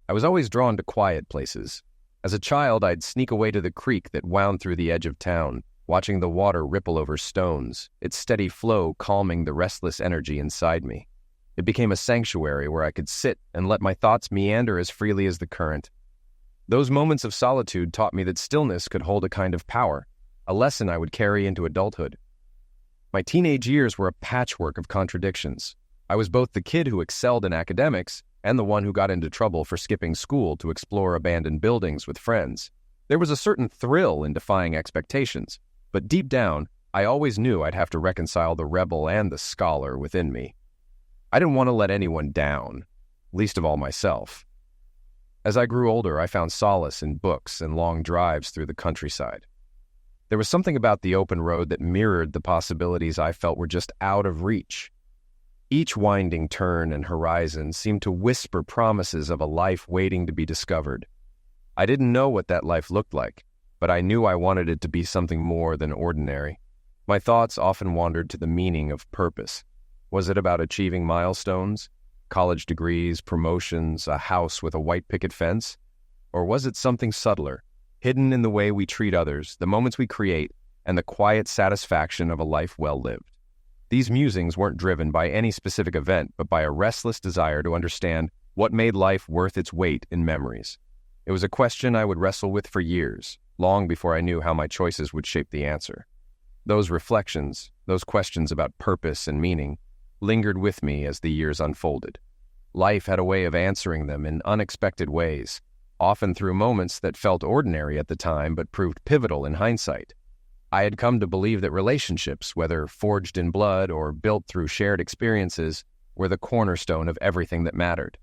I was always drawn to quiet places. As a child, I'd sneak away to the creek that wound through the edge of town, watching the water ripple over stones, its steady flow calming the restless energy inside me. It became a sanctuary where I could sit and let my thoughts meander as freely as the current. Those moments of solitude taught me that stillness could hold a kind of power, a lesson I would carry into adulthood. My teenage years were a patchwork of contradictions. I was both the kid who excelled in academics and the one who got into trouble for skipping school to explore abandoned buildings with friends. There was a certain thrill in defying expectations, but deep down, I always knew I'd have to reconcile the rebel and the scholar within me. I didn't want to let anyone down, least of all myself. As I grew older, I found solace in books and long drives through the countryside. There was something about the open road that mirrored the possibilities I felt were just out of reach. Each winding turn and horizon seemed to whisper promises of a life waiting to be discovered. I didn't know what that life looked like, but I knew I wanted it to be something more than ordinary. My thoughts often wandered to the meaning of purpose. Was it about achieving milestones, college degrees, promotions, a house with a white picket fence? Or was it something subtler, hidden in the way we treat others, the moments we create, and the quiet satisfaction of a life well lived? These musings weren't driven by any specific event, but by a restless desire to understand what made life worth its weight in memories. It was a question I would wrestle with for years, long before I knew how my choices would shape the answer. Those reflections, those questions about purpose and meaning, lingered with me as the years unfolded. Life had a way of answering them in unexpected ways, often through moments that felt ordinary at the time but proved pivotal in hindsight. I had come to believe that relationships, whether forged in blood or built through shared experiences, were the cornerstone of everything that mattered.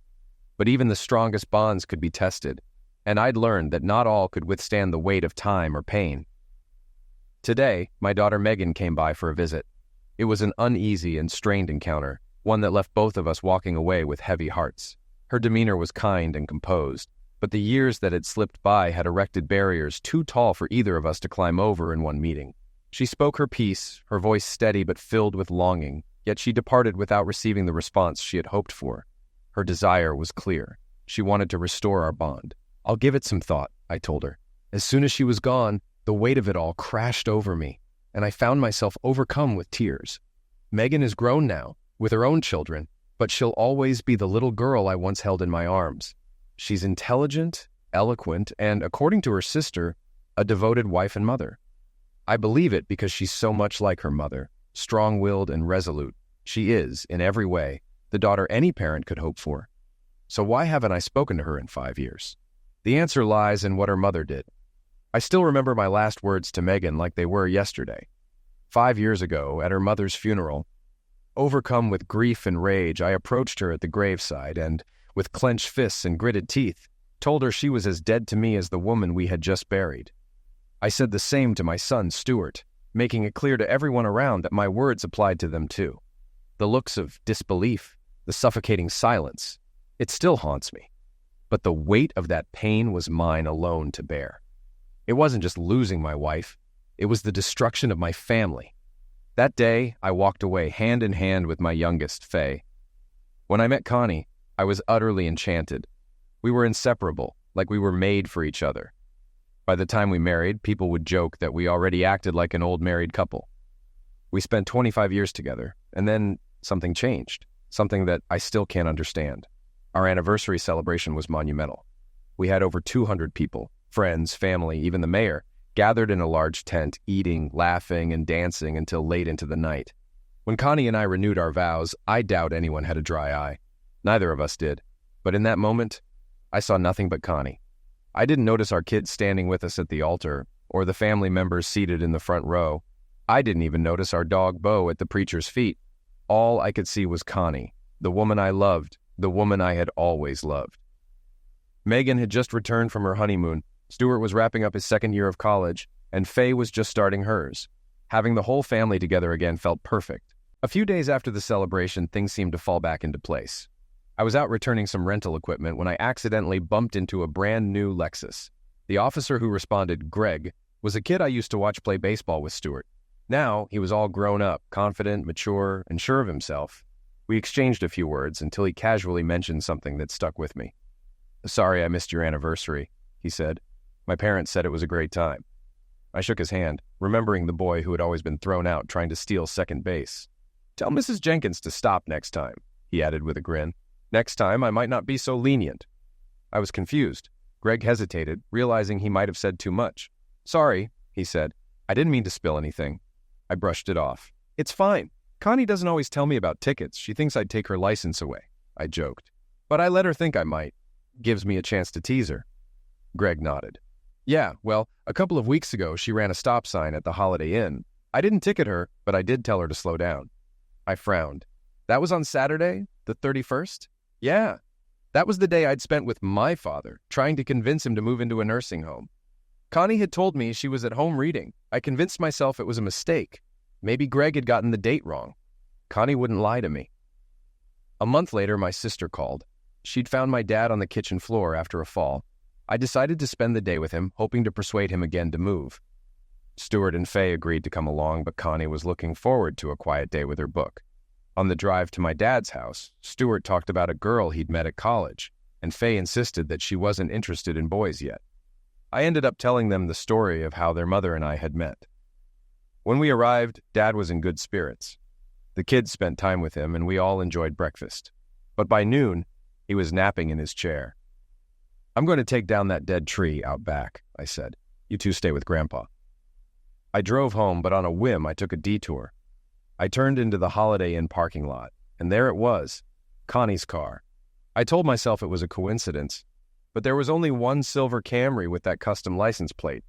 But even the strongest bonds could be tested, and I'd learned that not all could withstand the weight of time or pain. Today, my daughter Megan came by for a visit. It was an uneasy and strained encounter, one that left both of us walking away with heavy hearts. Her demeanor was kind and composed, but the years that had slipped by had erected barriers too tall for either of us to climb over in one meeting. She spoke her piece, her voice steady but filled with longing, yet she departed without receiving the response she had hoped for. Her desire was clear. She wanted to restore our bond. "I'll give it some thought," I told her. As soon as she was gone, the weight of it all crashed over me, and I found myself overcome with tears. Megan is grown now, with her own children, but she'll always be the little girl I once held in my arms. She's intelligent, eloquent, and, according to her sister, a devoted wife and mother. I believe it because she's so much like her mother, strong-willed and resolute. She is, in every way, the daughter any parent could hope for. So why haven't I spoken to her in 5 years? The answer lies in what her mother did. I still remember my last words to Megan like they were yesterday. 5 years ago, at her mother's funeral, overcome with grief and rage, I approached her at the graveside and, with clenched fists and gritted teeth, told her she was as dead to me as the woman we had just buried. I said the same to my son, Stuart, making it clear to everyone around that my words applied to them too. The looks of disbelief, the suffocating silence, it still haunts me. But the weight of that pain was mine alone to bear. It wasn't just losing my wife, it was the destruction of my family. That day, I walked away hand in hand with my youngest, Faye. When I met Connie, I was utterly enchanted. We were inseparable, like we were made for each other. By the time we married, people would joke that we already acted like an old married couple. We spent 25 years together, and then something changed, something that I still can't understand. Our anniversary celebration was monumental. We had over 200 people, friends, family, even the mayor, gathered in a large tent, eating, laughing, and dancing until late into the night. When Connie and I renewed our vows, I doubt anyone had a dry eye. Neither of us did. But in that moment, I saw nothing but Connie. I didn't notice our kids standing with us at the altar, or the family members seated in the front row. I didn't even notice our dog Bo at the preacher's feet. All I could see was Connie, the woman I loved, the woman I had always loved. Megan had just returned from her honeymoon. Stuart was wrapping up his second year of college, and Faye was just starting hers. Having the whole family together again felt perfect. A few days after the celebration, things seemed to fall back into place. I was out returning some rental equipment when I accidentally bumped into a brand new Lexus. The officer who responded, Greg, was a kid I used to watch play baseball with Stuart. Now, he was all grown up, confident, mature, and sure of himself. We exchanged a few words until he casually mentioned something that stuck with me. Sorry I missed your anniversary, he said. My parents said it was a great time. I shook his hand, remembering the boy who had always been thrown out trying to steal second base. Tell Mrs. Jenkins to stop next time, he added with a grin. Next time I might not be so lenient. I was confused. Greg hesitated, realizing he might have said too much. Sorry, he said. I didn't mean to spill anything. I brushed it off. It's fine. Connie doesn't always tell me about tickets. She thinks I'd take her license away, I joked. But I let her think I might. Gives me a chance to tease her. Greg nodded. Yeah, well, a couple of weeks ago she ran a stop sign at the Holiday Inn. I didn't ticket her, but I did tell her to slow down. I frowned. That was on Saturday, the 31st? Yeah. That was the day I'd spent with my father, trying to convince him to move into a nursing home. Connie had told me she was at home reading. I convinced myself it was a mistake. Maybe Greg had gotten the date wrong. Connie wouldn't lie to me. A month later, my sister called. She'd found my dad on the kitchen floor after a fall. I decided to spend the day with him, hoping to persuade him again to move. Stuart and Faye agreed to come along, but Connie was looking forward to a quiet day with her book. On the drive to my dad's house, Stuart talked about a girl he'd met at college, and Faye insisted that she wasn't interested in boys yet. I ended up telling them the story of how their mother and I had met. When we arrived, Dad was in good spirits. The kids spent time with him, and we all enjoyed breakfast. But by noon, he was napping in his chair. I'm going to take down that dead tree out back, I said. You two stay with Grandpa. I drove home, but on a whim, I took a detour. I turned into the Holiday Inn parking lot, and there it was, Connie's car. I told myself it was a coincidence, but there was only one silver Camry with that custom license plate.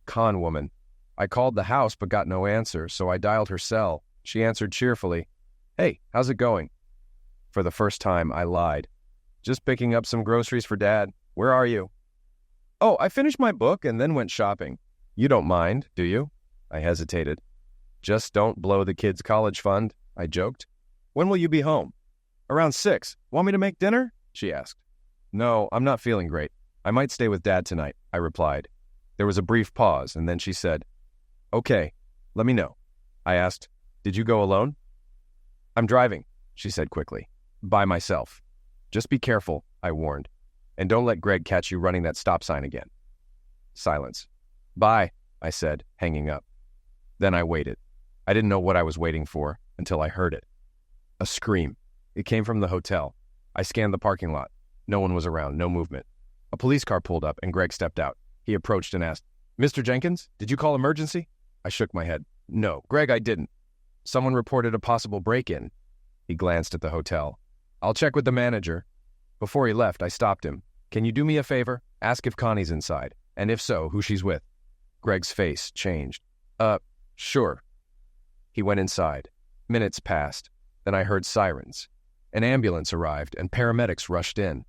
Con woman. I called the house but got no answer, so I dialed her cell. She answered cheerfully. Hey, how's it going? For the first time, I lied. Just picking up some groceries for Dad. Where are you? Oh, I finished my book and then went shopping. You don't mind, do you? I hesitated. Just don't blow the kids' college fund, I joked. When will you be home? Around 6. Want me to make dinner? She asked. No, I'm not feeling great. I might stay with Dad tonight, I replied. There was a brief pause, and then she said, Okay, let me know. I asked, Did you go alone? I'm driving, she said quickly. By myself. Just be careful, I warned. And don't let Greg catch you running that stop sign again. Silence. Bye, I said, hanging up. Then I waited. I didn't know what I was waiting for until I heard it. A scream. It came from the hotel. I scanned the parking lot. No one was around, no movement. A police car pulled up and Greg stepped out. He approached and asked, Mr. Jenkins, did you call emergency? I shook my head. No, Greg, I didn't. Someone reported a possible break-in. He glanced at the hotel. I'll check with the manager. Before he left, I stopped him. Can you do me a favor? Ask if Connie's inside, and if so, who she's with. Greg's face changed. Sure. He went inside. Minutes passed. Then I heard sirens. An ambulance arrived, and paramedics rushed in.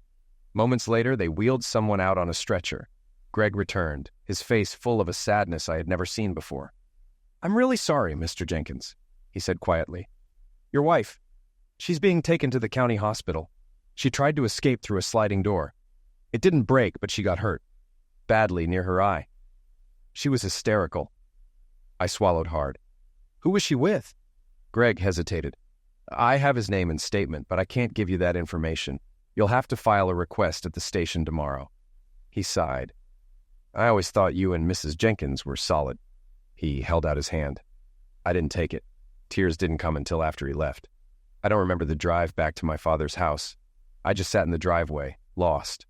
Moments later, they wheeled someone out on a stretcher. Greg returned, his face full of a sadness I had never seen before. I'm really sorry, Mr. Jenkins, he said quietly. Your wife. She's being taken to the county hospital. She tried to escape through a sliding door. It didn't break, but she got hurt. Badly near her eye. She was hysterical. I swallowed hard. Who was she with? Greg hesitated. I have his name and statement, but I can't give you that information. You'll have to file a request at the station tomorrow. He sighed. I always thought you and Mrs. Jenkins were solid. He held out his hand. I didn't take it. Tears didn't come until after he left. I don't remember the drive back to my father's house. I just sat in the driveway, lost.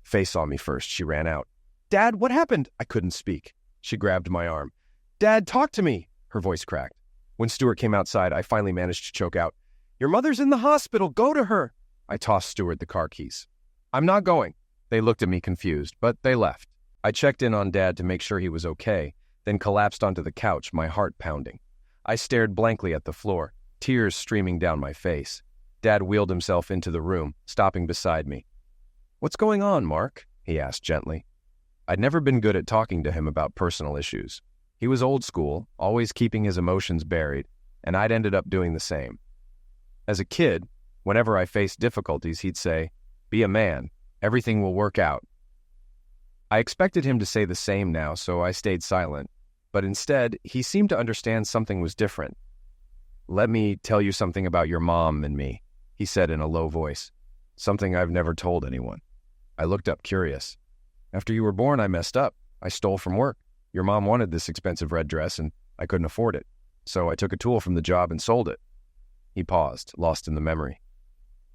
Faye saw me first. She ran out. Dad, what happened? I couldn't speak. She grabbed my arm. Dad, talk to me. Her voice cracked. When Stuart came outside, I finally managed to choke out. Your mother's in the hospital. Go to her. I tossed Stuart the car keys. I'm not going. They looked at me confused, but they left. I checked in on Dad to make sure he was okay, then collapsed onto the couch, my heart pounding. I stared blankly at the floor, tears streaming down my face. Dad wheeled himself into the room, stopping beside me. What's going on, Mark? He asked gently. I'd never been good at talking to him about personal issues. He was old school, always keeping his emotions buried, and I'd ended up doing the same. As a kid, whenever I faced difficulties, he'd say, Be a man. Everything will work out. I expected him to say the same now, so I stayed silent. But instead, he seemed to understand something was different. Let me tell you something about your mom and me, he said in a low voice. Something I've never told anyone. I looked up curious. After you were born, I messed up. I stole from work. Your mom wanted this expensive red dress, and I couldn't afford it. So I took a tool from the job and sold it. He paused, lost in the memory.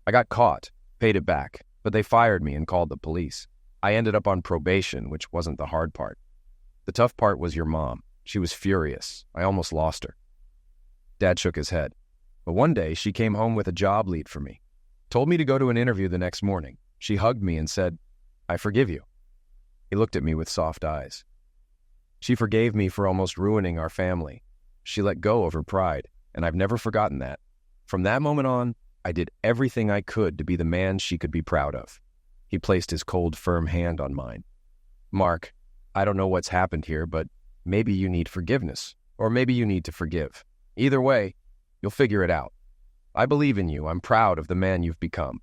I got caught, paid it back, but they fired me and called the police. I ended up on probation, which wasn't the hard part. The tough part was your mom. She was furious. I almost lost her. Dad shook his head. But one day, she came home with a job lead for me. Told me to go to an interview the next morning. She hugged me and said, "I forgive you." He looked at me with soft eyes. She forgave me for almost ruining our family. She let go of her pride, and I've never forgotten that. From that moment on, I did everything I could to be the man she could be proud of. He placed his cold, firm hand on mine. "Mark, I don't know what's happened here, but maybe you need forgiveness, or maybe you need to forgive. Either way, you'll figure it out. I believe in you. I'm proud of the man you've become."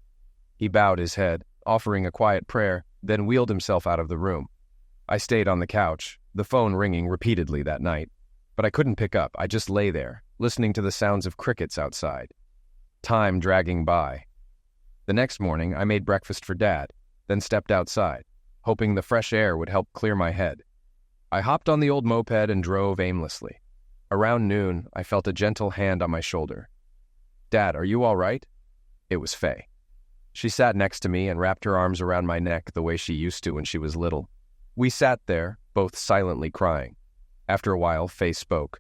He bowed his head, offering a quiet prayer, then wheeled himself out of the room. I stayed on the couch, the phone ringing repeatedly that night. But I couldn't pick up. I just lay there, listening to the sounds of crickets outside. Time dragging by. The next morning, I made breakfast for Dad, then stepped outside, hoping the fresh air would help clear my head. I hopped on the old moped and drove aimlessly. Around noon, I felt a gentle hand on my shoulder. "Dad, are you all right?" It was Faye. She sat next to me and wrapped her arms around my neck the way she used to when she was little. We sat there, both silently crying. After a while, Faye spoke.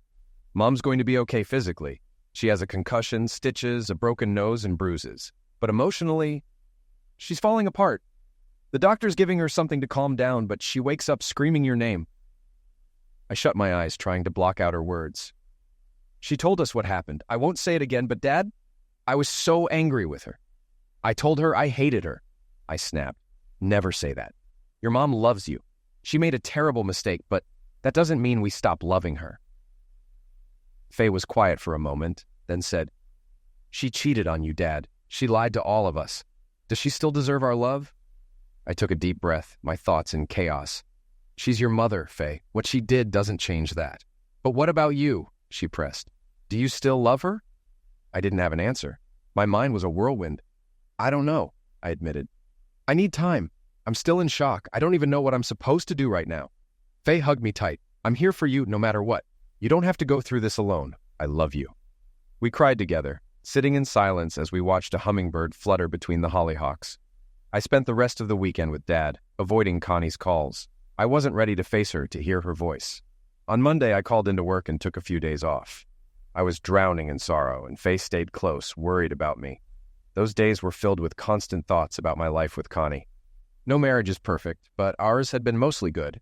"Mom's going to be okay physically. She has a concussion, stitches, a broken nose, and bruises. But emotionally, she's falling apart. The doctor's giving her something to calm down, but she wakes up screaming your name." I shut my eyes, trying to block out her words. "She told us what happened. I won't say it again, but Dad, I was so angry with her. I told her I hated her." I snapped. "Never say that. Your mom loves you. She made a terrible mistake, but that doesn't mean we stop loving her." Faye was quiet for a moment, then said, "She cheated on you, Dad. She lied to all of us. Does she still deserve our love?" I took a deep breath, my thoughts in chaos. "She's your mother, Faye. What she did doesn't change that. But what about you?" she pressed. "Do you still love her?" I didn't have an answer. My mind was a whirlwind. "I don't know," I admitted. "I need time. I'm still in shock. I don't even know what I'm supposed to do right now." Faye hugged me tight. "I'm here for you no matter what. You don't have to go through this alone. I love you." We cried together, sitting in silence as we watched a hummingbird flutter between the hollyhocks. I spent the rest of the weekend with Dad, avoiding Connie's calls. I wasn't ready to face her, to hear her voice. On Monday, I called into work and took a few days off. I was drowning in sorrow, and Faye stayed close, worried about me. Those days were filled with constant thoughts about my life with Connie. No marriage is perfect, but ours had been mostly good.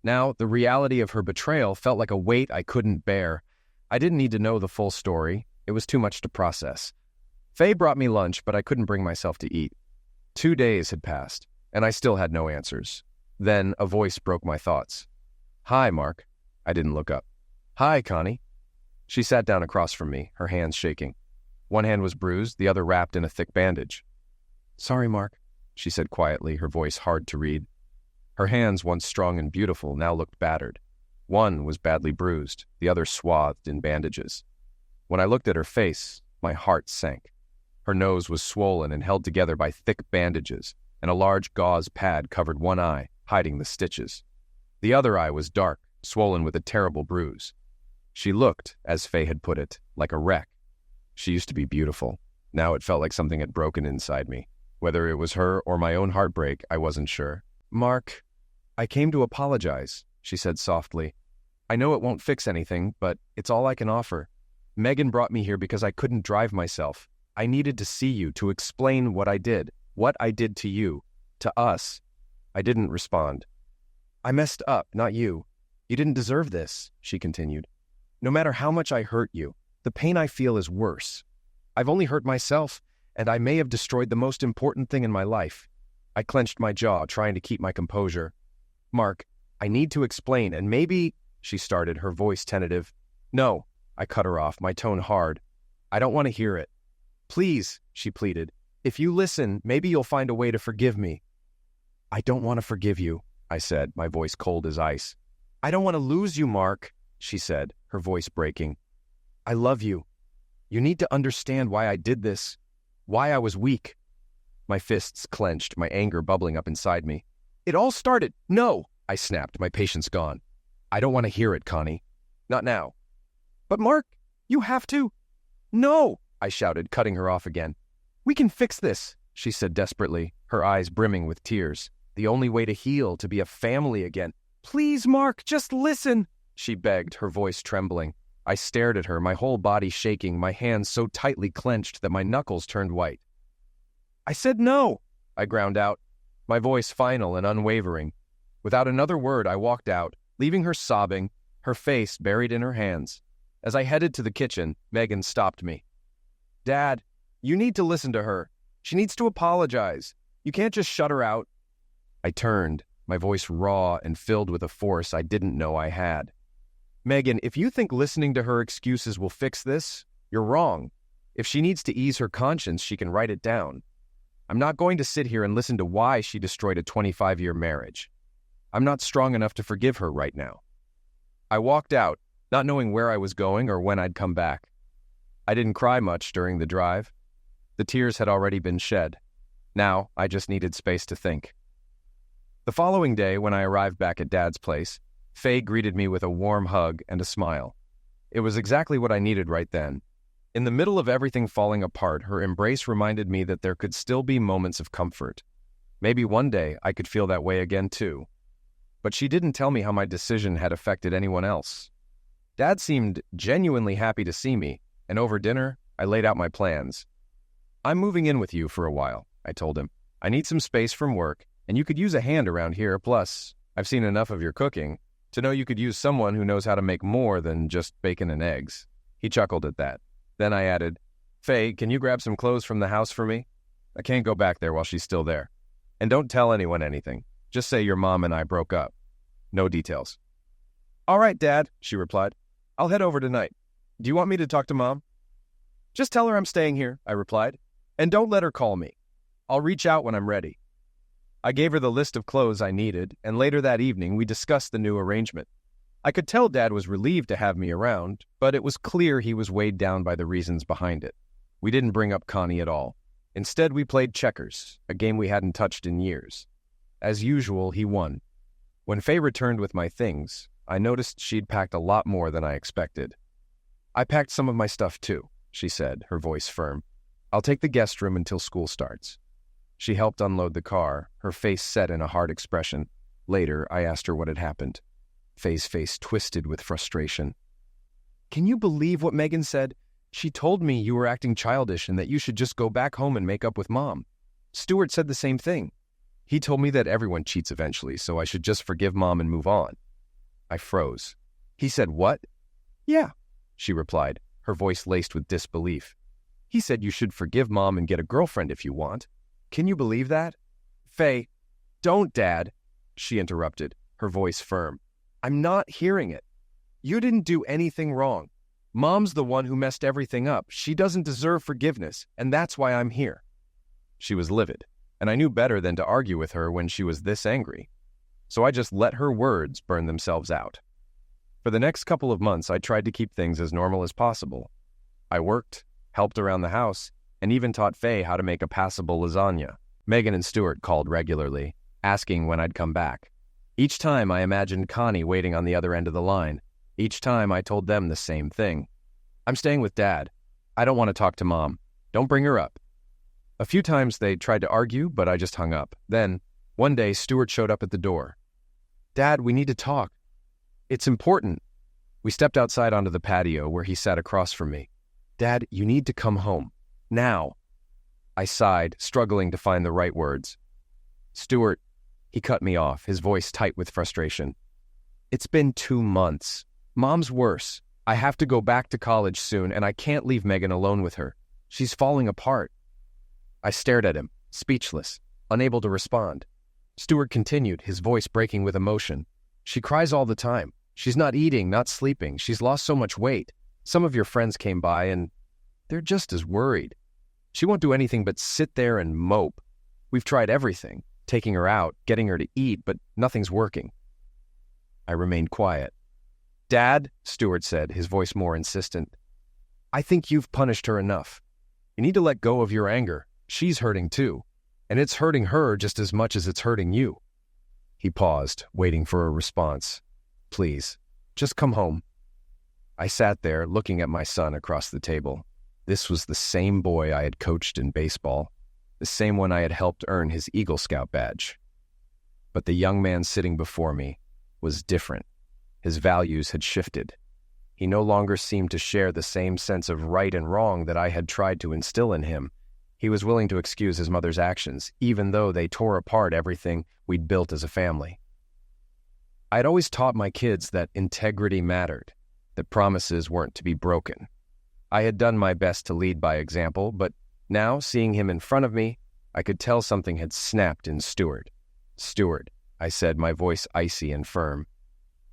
Now, the reality of her betrayal felt like a weight I couldn't bear. I didn't need to know the full story. It was too much to process. Faye brought me lunch, but I couldn't bring myself to eat. 2 days had passed, and I still had no answers. Then a voice broke my thoughts. "Hi, Mark." I didn't look up. "Hi, Connie." She sat down across from me, her hands shaking. One hand was bruised, the other wrapped in a thick bandage. "Sorry, Mark," she said quietly, her voice hard to read. Her hands, once strong and beautiful, now looked battered. One was badly bruised, the other swathed in bandages. When I looked at her face, my heart sank. Her nose was swollen and held together by thick bandages, and a large gauze pad covered one eye, hiding the stitches. The other eye was dark, swollen with a terrible bruise. She looked, as Faye had put it, like a wreck. She used to be beautiful. Now it felt like something had broken inside me. Whether it was her or my own heartbreak, I wasn't sure. "Mark, I came to apologize," she said softly. "I know it won't fix anything, but it's all I can offer. Megan brought me here because I couldn't drive myself. I needed to see you, to explain what I did to you, to us." I didn't respond. "I messed up, not you. You didn't deserve this," she continued. "No matter how much I hurt you, the pain I feel is worse. I've only hurt myself, and I may have destroyed the most important thing in my life." I clenched my jaw, trying to keep my composure. "Mark, I need to explain, and maybe," she started, her voice tentative. "No," I cut her off, my tone hard. "I don't want to hear it." "Please," she pleaded. "If you listen, maybe you'll find a way to forgive me." "I don't want to forgive you," I said, my voice cold as ice. "I don't want to lose you, Mark," she said, her voice breaking. "I love you. You need to understand why I did this, why I was weak." My fists clenched, my anger bubbling up inside me. "It all started—" "No!" I snapped, my patience gone. "I don't want to hear it, Connie. Not now." "But Mark, you have to—" "No!" I shouted, cutting her off again. "We can fix this," she said desperately, her eyes brimming with tears. "The only way to heal, to be a family again." "Please, Mark, just listen," she begged, her voice trembling. I stared at her, my whole body shaking, my hands so tightly clenched that my knuckles turned white. "I said no," I ground out, my voice final and unwavering. Without another word, I walked out, leaving her sobbing, her face buried in her hands. As I headed to the kitchen, Megan stopped me. "Dad, you need to listen to her. She needs to apologize. You can't just shut her out." I turned, my voice raw and filled with a force I didn't know I had. "Megan, if you think listening to her excuses will fix this, you're wrong. If she needs to ease her conscience, she can write it down. I'm not going to sit here and listen to why she destroyed a 25-year marriage. I'm not strong enough to forgive her right now." I walked out, not knowing where I was going or when I'd come back. I didn't cry much during the drive. The tears had already been shed. Now, I just needed space to think. The following day, when I arrived back at Dad's place, Faye greeted me with a warm hug and a smile. It was exactly what I needed right then. In the middle of everything falling apart, her embrace reminded me that there could still be moments of comfort. Maybe one day I could feel that way again too. But she didn't tell me how my decision had affected anyone else. Dad seemed genuinely happy to see me, and over dinner, I laid out my plans. "I'm moving in with you for a while," I told him. "I need some space from work, and you could use a hand around here. Plus, I've seen enough of your cooking to know you could use someone who knows how to make more than just bacon and eggs." He chuckled at that. Then I added, "Faye, can you grab some clothes from the house for me? I can't go back there while she's still there. And don't tell anyone anything. Just say your mom and I broke up. No details." "All right, Dad," she replied. "I'll head over tonight. Do you want me to talk to Mom?" "Just tell her I'm staying here," I replied. "And don't let her call me. I'll reach out when I'm ready." I gave her the list of clothes I needed, and later that evening we discussed the new arrangement. I could tell Dad was relieved to have me around, but it was clear he was weighed down by the reasons behind it. We didn't bring up Connie at all. Instead, we played checkers, a game we hadn't touched in years. As usual, he won. When Faye returned with my things, I noticed she'd packed a lot more than I expected. "I packed some of my stuff too," she said, her voice firm. "I'll take the guest room until school starts." She helped unload the car, her face set in a hard expression. Later, I asked her what had happened. Faye's face twisted with frustration. "Can you believe what Megan said? She told me you were acting childish and that you should just go back home and make up with Mom. Stuart said the same thing. He told me that everyone cheats eventually, so I should just forgive Mom and move on." I froze. "He said what?" "Yeah," she replied, her voice laced with disbelief. "He said you should forgive Mom and get a girlfriend if you want. Can you believe that?" "Faye, don't, Dad," she interrupted, her voice firm. "I'm not hearing it. You didn't do anything wrong. Mom's the one who messed everything up. She doesn't deserve forgiveness, and that's why I'm here." She was livid, and I knew better than to argue with her when she was this angry. So I just let her words burn themselves out. For the next couple of months, I tried to keep things as normal as possible. I worked, helped around the house, and even taught Faye how to make a passable lasagna. Megan and Stuart called regularly, asking when I'd come back. Each time I imagined Connie waiting on the other end of the line. Each time I told them the same thing. "I'm staying with Dad. I don't want to talk to Mom. Don't bring her up." A few times they tried to argue, but I just hung up. Then, one day, Stuart showed up at the door. "Dad, we need to talk. It's important." We stepped outside onto the patio where he sat across from me. "Dad, you need to come home. Now." I sighed, struggling to find the right words. "Stuart," he cut me off, his voice tight with frustration. "It's been 2 months. Mom's worse. I have to go back to college soon, and I can't leave Megan alone with her. She's falling apart." I stared at him, speechless, unable to respond. Stuart continued, his voice breaking with emotion. "She cries all the time. She's not eating, not sleeping. She's lost so much weight. Some of your friends came by, and they're just as worried. She won't do anything but sit there and mope. We've tried everything, taking her out, getting her to eat, but nothing's working." I remained quiet. "Dad," Stuart said, his voice more insistent, "I think you've punished her enough. You need to let go of your anger. She's hurting too. And it's hurting her just as much as it's hurting you." He paused, waiting for a response. "Please, just come home." I sat there, looking at my son across the table. This was the same boy I had coached in baseball, the same one I had helped earn his Eagle Scout badge. But the young man sitting before me was different. His values had shifted. He no longer seemed to share the same sense of right and wrong that I had tried to instill in him. He was willing to excuse his mother's actions, even though they tore apart everything we'd built as a family. I had always taught my kids that integrity mattered, that promises weren't to be broken. I had done my best to lead by example, but now, seeing him in front of me, I could tell something had snapped in Stuart. "Stuart," I said, my voice icy and firm,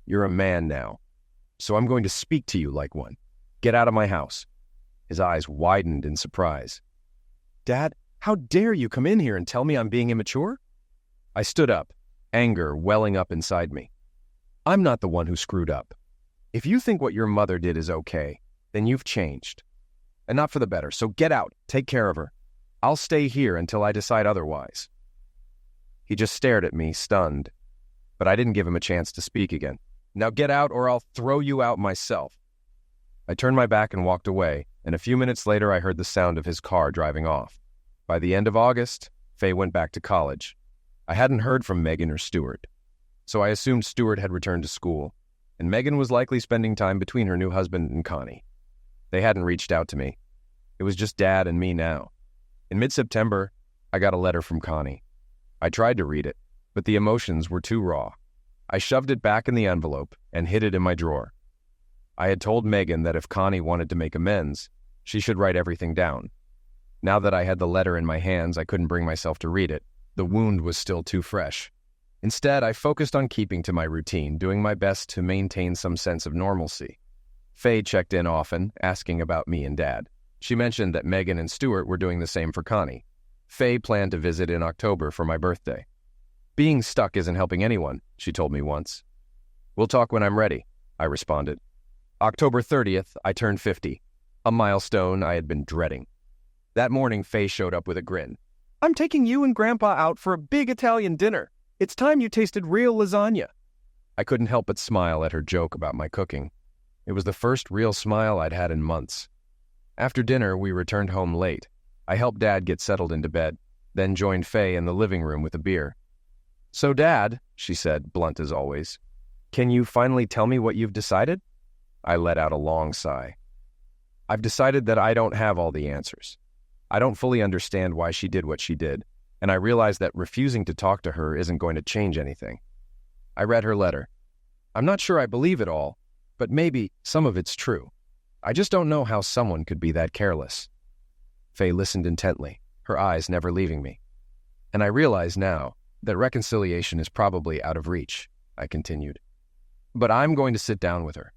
"you're a man now, so I'm going to speak to you like one. Get out of my house." His eyes widened in surprise. "Dad, how dare you come in here and tell me I'm being immature?" I stood up, anger welling up inside me. "I'm not the one who screwed up. If you think what your mother did is okay, then you've changed. And not for the better, so get out, take care of her. I'll stay here until I decide otherwise." He just stared at me, stunned, but I didn't give him a chance to speak again. "Now get out or I'll throw you out myself." I turned my back and walked away, and a few minutes later I heard the sound of his car driving off. By the end of August, Faye went back to college. I hadn't heard from Megan or Stuart, so I assumed Stuart had returned to school, and Megan was likely spending time between her new husband and Connie. They hadn't reached out to me. It was just Dad and me now. In mid-September, I got a letter from Connie. I tried to read it, but the emotions were too raw. I shoved it back in the envelope and hid it in my drawer. I had told Megan that if Connie wanted to make amends, she should write everything down. Now that I had the letter in my hands, I couldn't bring myself to read it. The wound was still too fresh. Instead, I focused on keeping to my routine, doing my best to maintain some sense of normalcy. Faye checked in often, asking about me and Dad. She mentioned that Megan and Stuart were doing the same for Connie. Faye planned to visit in October for my birthday. "Being stuck isn't helping anyone," she told me once. "We'll talk when I'm ready," I responded. October 30th, I turned 50, a milestone I had been dreading. That morning, Faye showed up with a grin. "I'm taking you and Grandpa out for a big Italian dinner. It's time you tasted real lasagna." I couldn't help but smile at her joke about my cooking. It was the first real smile I'd had in months. After dinner, we returned home late. I helped Dad get settled into bed, then joined Faye in the living room with a beer. "So, Dad," she said, blunt as always, "can you finally tell me what you've decided?" I let out a long sigh. "I've decided that I don't have all the answers. I don't fully understand why she did what she did, and I realize that refusing to talk to her isn't going to change anything." I read her letter. "I'm not sure I believe it all, but maybe some of it's true. I just don't know how someone could be that careless." Faye listened intently, her eyes never leaving me. "And I realize now that reconciliation is probably out of reach," I continued. "But I'm going to sit down with her.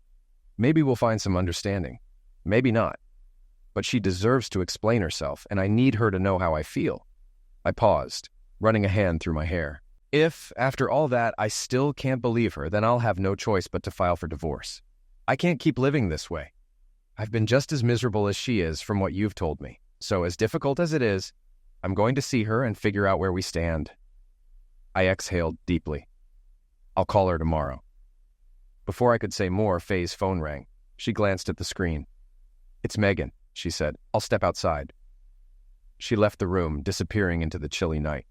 Maybe we'll find some understanding. Maybe not. But she deserves to explain herself, and I need her to know how I feel." I paused, running a hand through my hair. "If, after all that, I still can't believe her, then I'll have no choice but to file for divorce. I can't keep living this way. I've been just as miserable as she is from what you've told me. So as difficult as it is, I'm going to see her and figure out where we stand." I exhaled deeply. "I'll call her tomorrow." Before I could say more, Faye's phone rang. She glanced at the screen. "It's Megan," she said. "I'll step outside." She left the room, disappearing into the chilly night.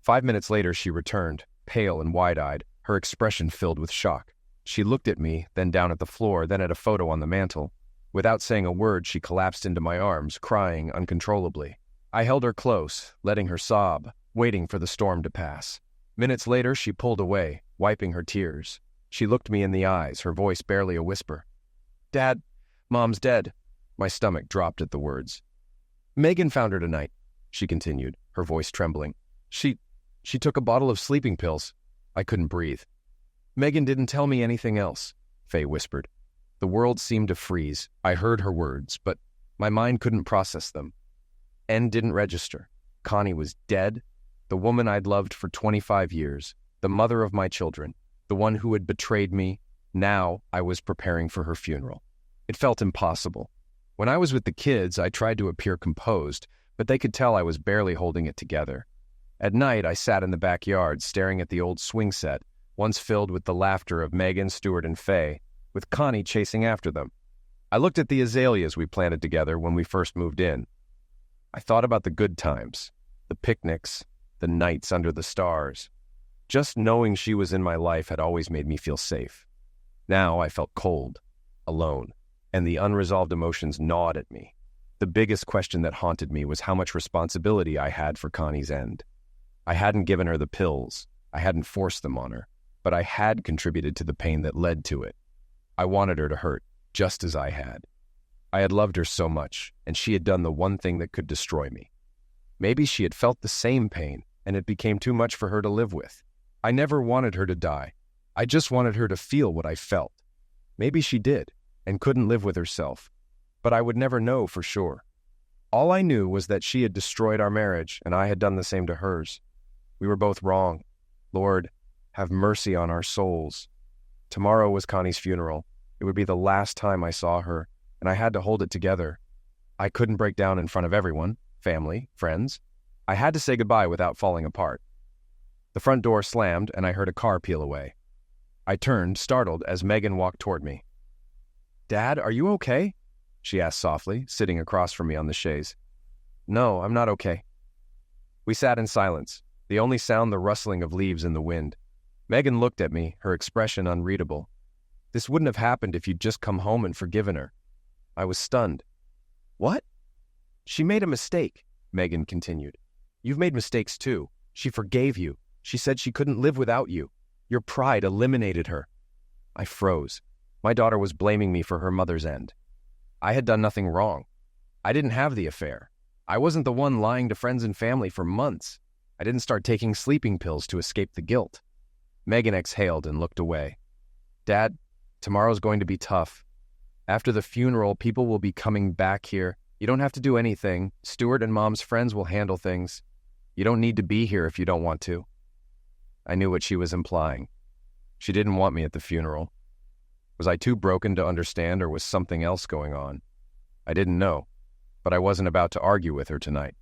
5 minutes later, she returned, pale and wide-eyed, her expression filled with shock. She looked at me, then down at the floor, then at a photo on the mantel. Without saying a word, she collapsed into my arms, crying uncontrollably. I held her close, letting her sob, waiting for the storm to pass. Minutes later, she pulled away, wiping her tears. She looked me in the eyes, her voice barely a whisper. "Dad, Mom's dead." My stomach dropped at the words. "Megan found her tonight," she continued, her voice trembling. She took a bottle of sleeping pills." I couldn't breathe. "Megan didn't tell me anything else," Faye whispered. The world seemed to freeze. I heard her words, but my mind couldn't process them. N didn't register. Connie was dead. The woman I'd loved for 25 years. The mother of my children. The one who had betrayed me. Now I was preparing for her funeral. It felt impossible. When I was with the kids, I tried to appear composed, but they could tell I was barely holding it together. At night, I sat in the backyard staring at the old swing set, once filled with the laughter of Megan, Stuart, and Faye, with Connie chasing after them. I looked at the azaleas we planted together when we first moved in. I thought about the good times, the picnics, the nights under the stars. Just knowing she was in my life had always made me feel safe. Now I felt cold, alone, and the unresolved emotions gnawed at me. The biggest question that haunted me was how much responsibility I had for Connie's end. I hadn't given her the pills, I hadn't forced them on her, but I had contributed to the pain that led to it. I wanted her to hurt, just as I had. I had loved her so much, and she had done the one thing that could destroy me. Maybe she had felt the same pain, and it became too much for her to live with. I never wanted her to die. I just wanted her to feel what I felt. Maybe she did, and couldn't live with herself, but I would never know for sure. All I knew was that she had destroyed our marriage, and I had done the same to hers. We were both wrong. Lord, have mercy on our souls. Tomorrow was Connie's funeral. It would be the last time I saw her, and I had to hold it together. I couldn't break down in front of everyone, family, friends. I had to say goodbye without falling apart. The front door slammed, and I heard a car peel away. I turned, startled, as Megan walked toward me. "Dad, are you okay?" she asked softly, sitting across from me on the chaise. "No, I'm not okay." We sat in silence, the only sound the rustling of leaves in the wind. Megan looked at me, her expression unreadable. This wouldn't have happened if you'd just come home and forgiven her. I was stunned. "What?" "She made a mistake," Megan continued. "You've made mistakes too. She forgave you. She said she couldn't live without you. Your pride eliminated her." I froze. My daughter was blaming me for her mother's end. I had done nothing wrong. I didn't have the affair. I wasn't the one lying to friends and family for months. I didn't start taking sleeping pills to escape the guilt. Megan exhaled and looked away. "Dad, tomorrow's going to be tough. After the funeral, people will be coming back here. You don't have to do anything. Stuart and Mom's friends will handle things. You don't need to be here if you don't want to." I knew what she was implying. She didn't want me at the funeral. Was I too broken to understand, or was something else going on? I didn't know, but I wasn't about to argue with her tonight.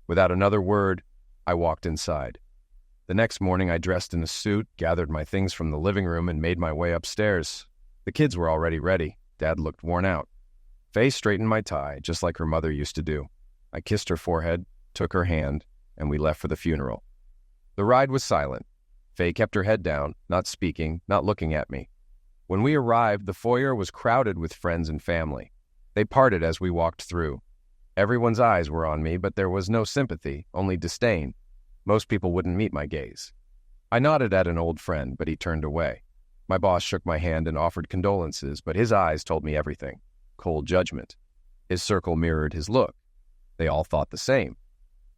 Without another word, I walked inside. The next morning, I dressed in a suit, gathered my things from the living room, and made my way upstairs. The kids were already ready. Dad looked worn out. Faye straightened my tie, just like her mother used to do. I kissed her forehead, took her hand, and we left for the funeral. The ride was silent. Faye kept her head down, not speaking, not looking at me. When we arrived, the foyer was crowded with friends and family. They parted as we walked through. Everyone's eyes were on me, but there was no sympathy, only disdain. Most people wouldn't meet my gaze. I nodded at an old friend, but he turned away. My boss shook my hand and offered condolences, but his eyes told me everything. Cold judgment. His circle mirrored his look. They all thought the same.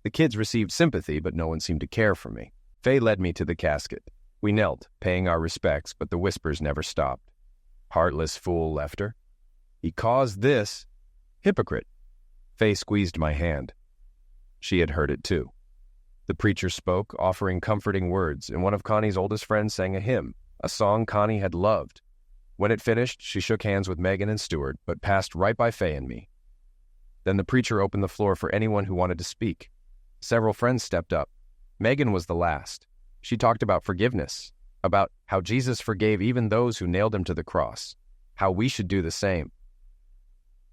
The kids received sympathy, but no one seemed to care for me. Faye led me to the casket. We knelt, paying our respects, but the whispers never stopped. "Heartless fool," left her. "He caused this." "Hypocrite." Faye squeezed my hand. She had heard it too. The preacher spoke, offering comforting words, and one of Connie's oldest friends sang a hymn, a song Connie had loved. When it finished, she shook hands with Megan and Stuart, but passed right by Faye and me. Then the preacher opened the floor for anyone who wanted to speak. Several friends stepped up. Megan was the last. She talked about forgiveness, about how Jesus forgave even those who nailed him to the cross, how we should do the same.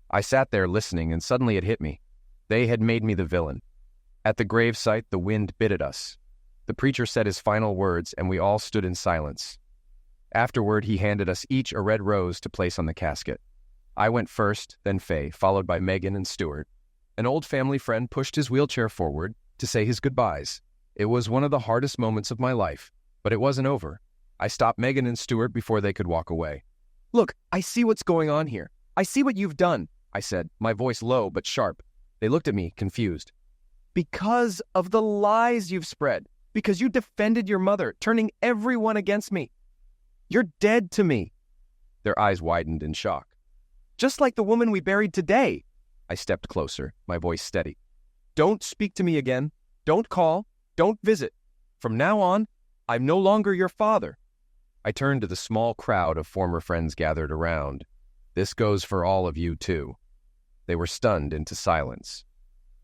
I sat there listening, and suddenly it hit me. They had made me the villain. At the gravesite, the wind bit at us. The preacher said his final words, and we all stood in silence. Afterward, he handed us each a red rose to place on the casket. I went first, then Faye, followed by Megan and Stuart. An old family friend pushed his wheelchair forward to say his goodbyes. It was one of the hardest moments of my life, but it wasn't over. I stopped Megan and Stuart before they could walk away. "Look, I see what's going on here. I see what you've done," I said, my voice low but sharp. They looked at me, confused. "Because of the lies you've spread. Because you defended your mother, turning everyone against me. You're dead to me." Their eyes widened in shock. "Just like the woman we buried today." I stepped closer, my voice steady. "Don't speak to me again. Don't call. Don't visit. From now on, I'm no longer your father." I turned to the small crowd of former friends gathered around. "This goes for all of you, too." They were stunned into silence.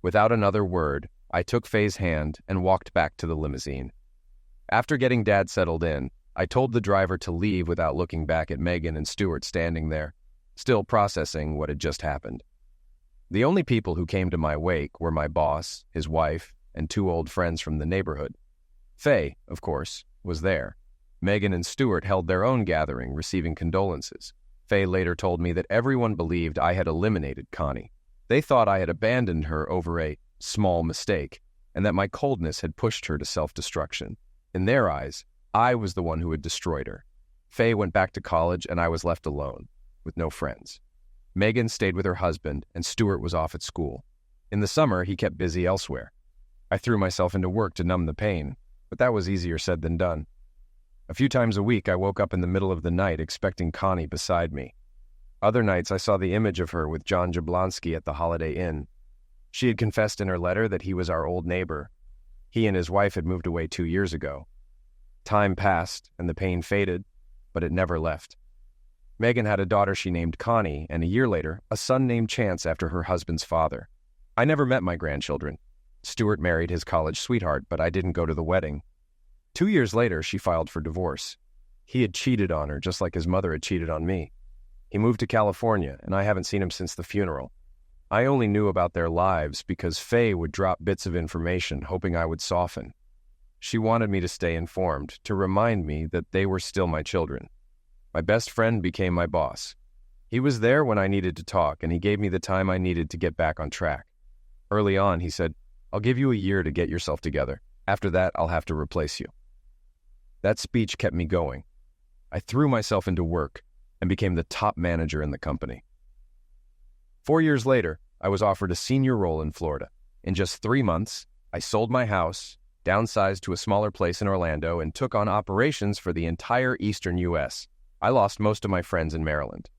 Without another word, I took Faye's hand and walked back to the limousine. After getting Dad settled in, I told the driver to leave without looking back at Megan and Stuart standing there, still processing what had just happened. The only people who came to my wake were my boss, his wife, and 2 old friends from the neighborhood. Faye, of course, was there. Megan and Stuart held their own gathering, receiving condolences. Faye later told me that everyone believed I had eliminated Connie. They thought I had abandoned her over a small mistake, and that my coldness had pushed her to self-destruction. In their eyes, I was the one who had destroyed her. Faye went back to college, and I was left alone, with no friends. Megan stayed with her husband, and Stuart was off at school. In the summer, he kept busy elsewhere. I threw myself into work to numb the pain, but that was easier said than done. A few times a week, I woke up in the middle of the night expecting Connie beside me. Other nights, I saw the image of her with John Jablonski at the Holiday Inn. She had confessed in her letter that he was our old neighbor. He and his wife had moved away 2 years ago. Time passed, and the pain faded, but it never left. Megan had a daughter she named Connie, and a year later, a son named Chance after her husband's father. I never met my grandchildren. Stuart married his college sweetheart, but I didn't go to the wedding. 2 years later, she filed for divorce. He had cheated on her, just like his mother had cheated on me. He moved to California, and I haven't seen him since the funeral. I only knew about their lives because Faye would drop bits of information, hoping I would soften. She wanted me to stay informed, to remind me that they were still my children. My best friend became my boss. He was there when I needed to talk, and he gave me the time I needed to get back on track. Early on, he said, "I'll give you a year to get yourself together. After that, I'll have to replace you." That speech kept me going. I threw myself into work and became the top manager in the company. 4 years later, I was offered a senior role in Florida. In just 3 months, I sold my house, downsized to a smaller place in Orlando, and took on operations for the entire eastern U.S. I lost most of my friends in Maryland.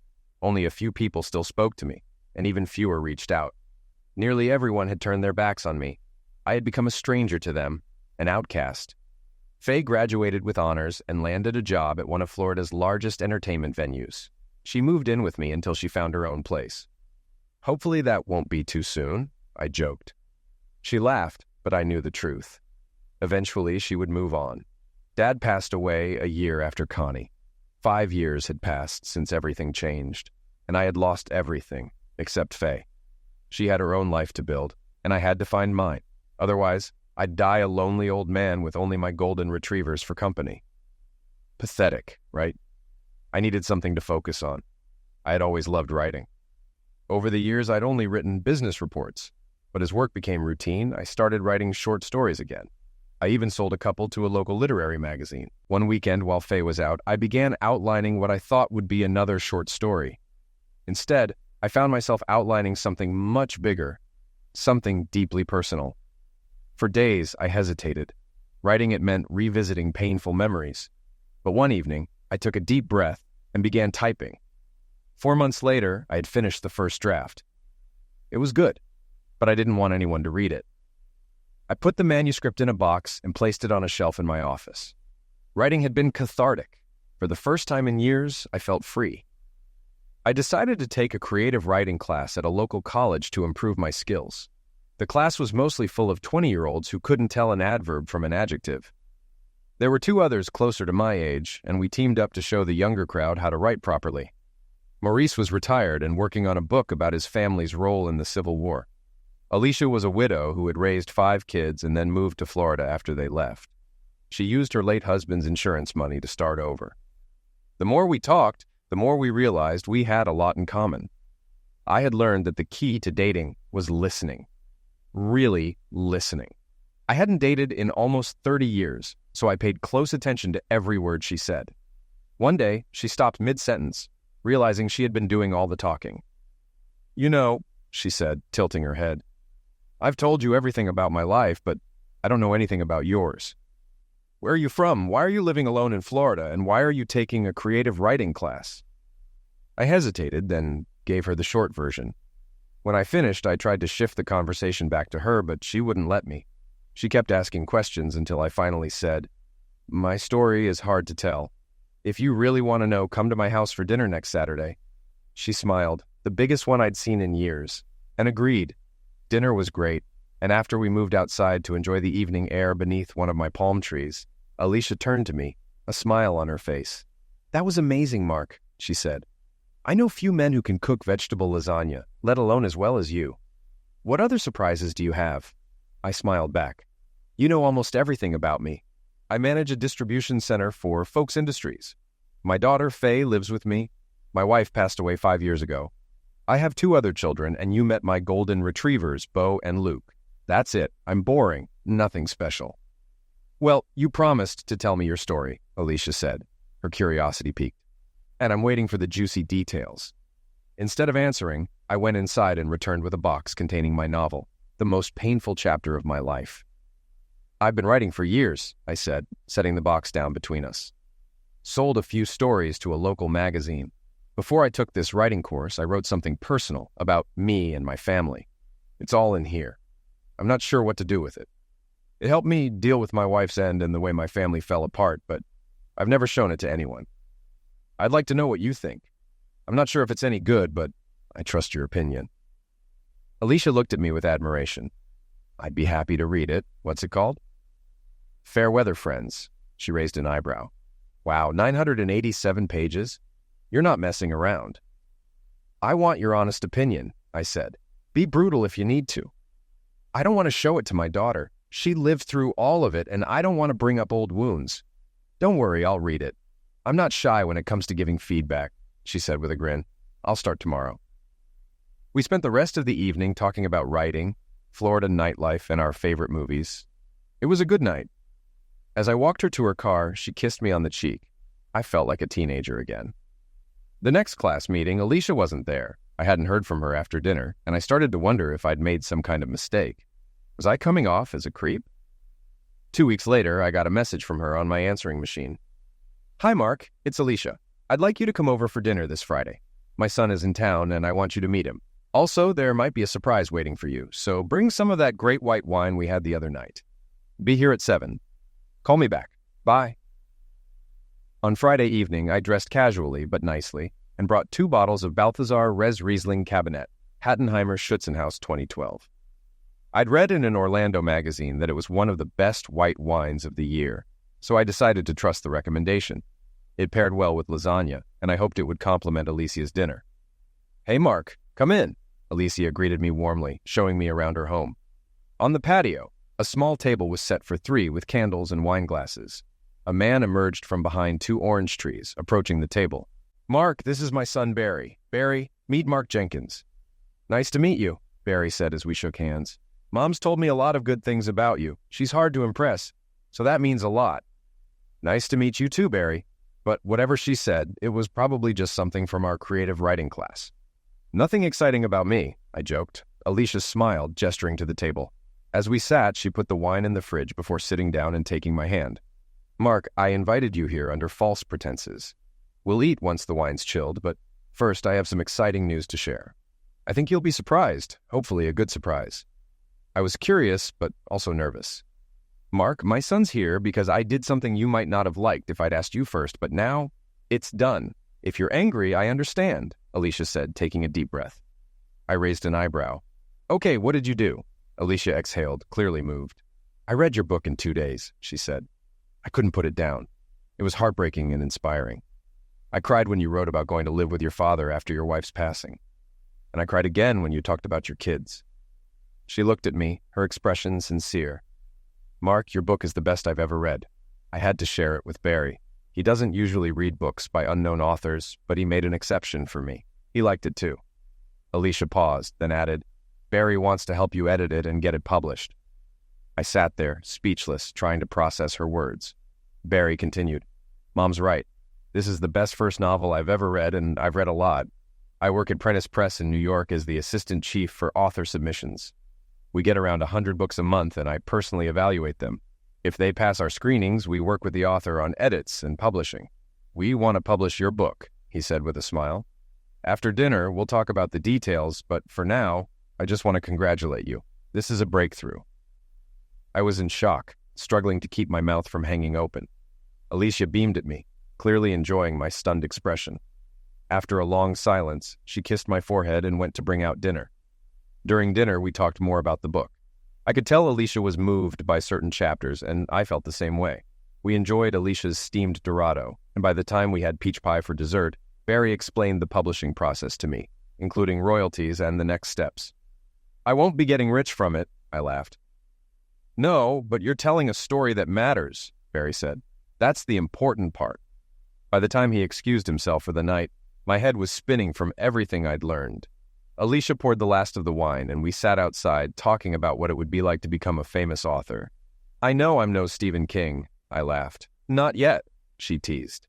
Only a few people still spoke to me, and even fewer reached out. Nearly everyone had turned their backs on me. I had become a stranger to them, an outcast. Faye graduated with honors and landed a job at one of Florida's largest entertainment venues. She moved in with me until she found her own place. "Hopefully that won't be too soon," I joked. She laughed, but I knew the truth. Eventually, she would move on. Dad passed away a year after Connie. 5 years had passed since everything changed, and I had lost everything except Faye. She had her own life to build, and I had to find mine. Otherwise, I'd die a lonely old man with only my golden retrievers for company. Pathetic, right? I needed something to focus on. I had always loved writing. Over the years, I'd only written business reports, but as work became routine, I started writing short stories again. I even sold a couple to a local literary magazine. One weekend while Faye was out, I began outlining what I thought would be another short story. Instead, I found myself outlining something much bigger, something deeply personal. For days, I hesitated. Writing it meant revisiting painful memories. But one evening, I took a deep breath and began typing. 4 months later, I had finished the first draft. It was good, but I didn't want anyone to read it. I put the manuscript in a box and placed it on a shelf in my office. Writing had been cathartic. For the first time in years, I felt free. I decided to take a creative writing class at a local college to improve my skills. The class was mostly full of 20-year-olds who couldn't tell an adverb from an adjective. There were 2 others closer to my age, and we teamed up to show the younger crowd how to write properly. Maurice was retired and working on a book about his family's role in the Civil War. Alicia was a widow who had raised 5 kids and then moved to Florida after they left. She used her late husband's insurance money to start over. The more we talked, the more we realized we had a lot in common. I had learned that the key to dating was listening. Really listening. I hadn't dated in almost 30 years, so I paid close attention to every word she said. One day, she stopped mid-sentence, realizing she had been doing all the talking. "You know," she said, tilting her head, "I've told you everything about my life, but I don't know anything about yours. Where are you from? Why are you living alone in Florida? And why are you taking a creative writing class?" I hesitated, then gave her the short version. When I finished, I tried to shift the conversation back to her, but she wouldn't let me. She kept asking questions until I finally said, "My story is hard to tell. If you really want to know, come to my house for dinner next Saturday." She smiled, the biggest one I'd seen in years, and agreed. Dinner was great, and after we moved outside to enjoy the evening air beneath one of my palm trees, Alicia turned to me, a smile on her face. "That was amazing, Mark," she said. "I know few men who can cook vegetable lasagna, let alone as well as you. What other surprises do you have?" I smiled back. "You know almost everything about me. I manage a distribution center for Folks Industries. My daughter, Faye, lives with me. My wife passed away 5 years ago. I have 2 other children, and you met my golden retrievers, Bo and Luke. That's it. I'm boring. Nothing special." "Well, you promised to tell me your story," Alicia said, her curiosity piqued. "And I'm waiting for the juicy details." Instead of answering, I went inside and returned with a box containing my novel, the most painful chapter of my life. "I've been writing for years," I said, setting the box down between us. "Sold a few stories to a local magazine. Before I took this writing course, I wrote something personal about me and my family. It's all in here. I'm not sure what to do with it. It helped me deal with my wife's end and the way my family fell apart, but I've never shown it to anyone. I'd like to know what you think. I'm not sure if it's any good, but I trust your opinion." Alicia looked at me with admiration. "I'd be happy to read it. What's it called?" "Fair Weather Friends." She raised an eyebrow. "Wow, 987 pages? You're not messing around." "I want your honest opinion," I said. "Be brutal if you need to. I don't want to show it to my daughter. She lived through all of it, and I don't want to bring up old wounds. Don't worry, I'll read it. I'm not shy when it comes to giving feedback," she said with a grin. "I'll start tomorrow." We spent the rest of the evening talking about writing, Florida nightlife, and our favorite movies. It was a good night. As I walked her to her car, she kissed me on the cheek. I felt like a teenager again. The next class meeting, Alicia wasn't there. I hadn't heard from her after dinner, and I started to wonder if I'd made some kind of mistake. Was I coming off as a creep? 2 weeks later, I got a message from her on my answering machine. "Hi, Mark. It's Alicia. I'd like you to come over for dinner this Friday. My son is in town, and I want you to meet him. Also, there might be a surprise waiting for you, so bring some of that great white wine we had the other night. Be here at 7. Call me back. Bye." On Friday evening, I dressed casually but nicely and brought 2 bottles of Balthazar Res Riesling Cabinet, Hattenheimer Schützenhaus 2012. I'd read in an Orlando magazine that it was one of the best white wines of the year, so I decided to trust the recommendation. It paired well with lasagna, and I hoped it would complement Alicia's dinner. "Hey, Mark, come in," Alicia greeted me warmly, showing me around her home. On the patio, a small table was set for 3 with candles and wine glasses. A man emerged from behind 2 orange trees, approaching the table. "Mark, this is my son Barry. Barry, meet Mark Jenkins." "Nice to meet you," Barry said as we shook hands. "Mom's told me a lot of good things about you. She's hard to impress, so that means a lot." "Nice to meet you too, Barry." But whatever she said, it was probably just something from our creative writing class. "Nothing exciting about me," I joked. Alicia smiled, gesturing to the table. As we sat, she put the wine in the fridge before sitting down and taking my hand. "Mark, I invited you here under false pretenses. We'll eat once the wine's chilled, but first I have some exciting news to share. I think you'll be surprised, hopefully a good surprise." I was curious, but also nervous. "Mark, my son's here because I did something you might not have liked if I'd asked you first, but now it's done. If you're angry, I understand," Alicia said, taking a deep breath. I raised an eyebrow. "Okay, what did you do?" Alicia exhaled, clearly moved. "I read your book in 2 days," she said. I couldn't put it down. It was heartbreaking and inspiring. I cried when you wrote about going to live with your father after your wife's passing. And I cried again when you talked about your kids. She looked at me, her expression sincere. "Mark, your book is the best I've ever read. I had to share it with Barry. He doesn't usually read books by unknown authors, but he made an exception for me. He liked it too." Alicia paused, then added, "Barry wants to help you edit it and get it published." I sat there, speechless, trying to process her words. Barry continued, "Mom's right. This is the best first novel I've ever read, and I've read a lot. I work at Prentice Press in New York as the assistant chief for author submissions. We get around 100 books a month, and I personally evaluate them. If they pass our screenings, we work with the author on edits and publishing. We want to publish your book," he said with a smile. "After dinner, we'll talk about the details, but for now, I just want to congratulate you. This is a breakthrough." I was in shock, struggling to keep my mouth from hanging open. Alicia beamed at me, clearly enjoying my stunned expression. After a long silence, she kissed my forehead and went to bring out dinner. During dinner, we talked more about the book. I could tell Alicia was moved by certain chapters, and I felt the same way. We enjoyed Alicia's steamed Dorado, and by the time we had peach pie for dessert, Barry explained the publishing process to me, including royalties and the next steps. "I won't be getting rich from it," I laughed. "No, but you're telling a story that matters," Barry said. "That's the important part." By the time he excused himself for the night, my head was spinning from everything I'd learned. Alicia poured the last of the wine, and we sat outside talking about what it would be like to become a famous author. "I know I'm no Stephen King," I laughed. "Not yet," she teased.